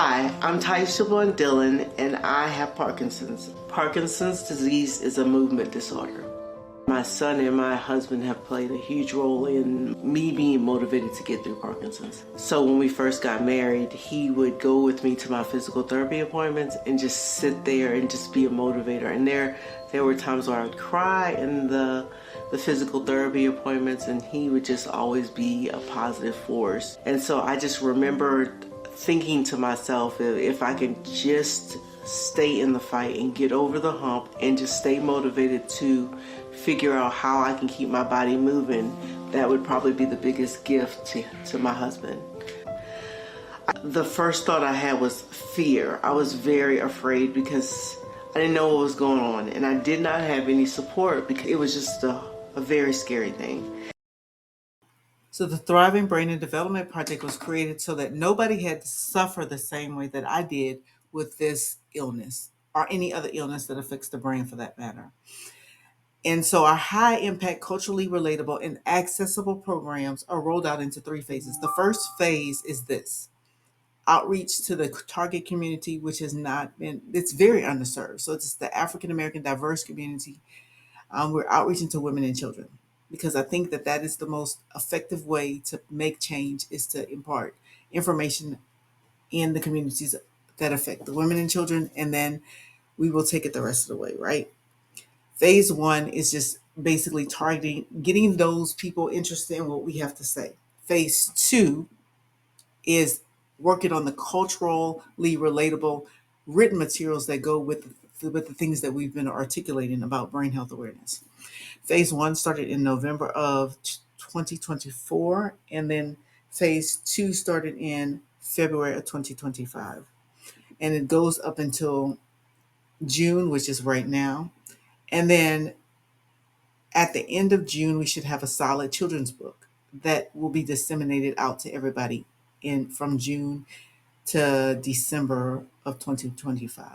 Hi, I'm Taisha Blunt Dillon, and I have Parkinson's. Parkinson's disease is a movement disorder. My son and my husband have played a huge role in me being motivated to get through Parkinson's. So when we first got married, he would go with me to my physical therapy appointments and just sit there and just be a motivator. And there were times where I would cry in the physical therapy appointments, and he would just always be a positive force. And so I just remember thinking to myself, if I can just stay in the fight and get over the hump and just stay motivated to figure out how I can keep my body moving, that would probably be the biggest gift to my husband. The first thought I had was fear. I was very afraid because I didn't know what was going on, and I did not have any support because it was just a very scary thing. So the Thriving Brain and Development Project was created so that nobody had to suffer the same way that I did with this illness or any other illness that affects the brain for that matter. And so our high impact, culturally relatable, and accessible programs are rolled out into three phases. The first phase is this outreach to the target community, which has not been, it's very underserved. So it's the African American diverse community. We're outreaching to women and children because I think that that is the most effective way to make change is to impart information in the communities that affect the women and children, and then we will take it the rest of the way, right? Phase one is just basically targeting, getting those people interested in what we have to say. Phase two is working on the culturally relatable written materials that go with the things that we've been articulating about brain health awareness. Phase one started in November of 2024, and then phase two started in February of 2025. And it goes up until June, which is right now. And then at the end of June, we should have a solid children's book that will be disseminated out to everybody in from June to December of 2025.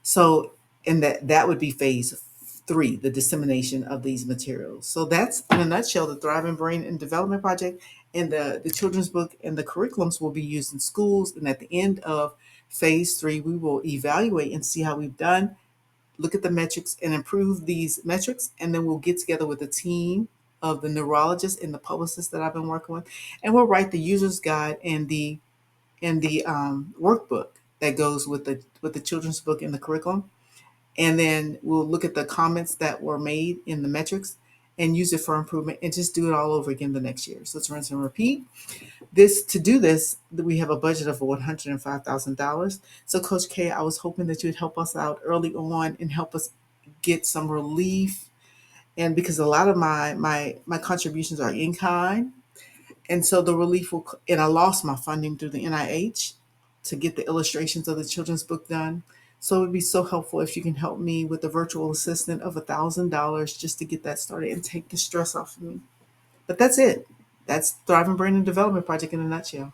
So, and that would be phase three, the dissemination of these materials. So that's in a nutshell the Thriving Brain and Development Project, and the children's book and the curriculums will be used in schools. And at the end of phase three, we will evaluate and see how we've done, look at the metrics and improve these metrics, and then we'll get together with a team of the neurologists and the publicists that I've been working with, and we'll write the user's guide and the workbook that goes with the children's book and the curriculum. And then we'll look at the comments that were made in the metrics and use it for improvement and just do it all over again the next year. So it's rinse and repeat. To do this, we have a budget of $105,000. So Coach K, I was hoping that you'd help us out early on and help us get some relief. And because a lot of my contributions are in kind, and so the relief will, and I lost my funding through the NIH to get the illustrations of the children's book done. So it would be so helpful if you can help me with the virtual assistant of $1,000 just to get that started and take the stress off of me. But that's it. That's Thriving Brain and Development Project in a nutshell.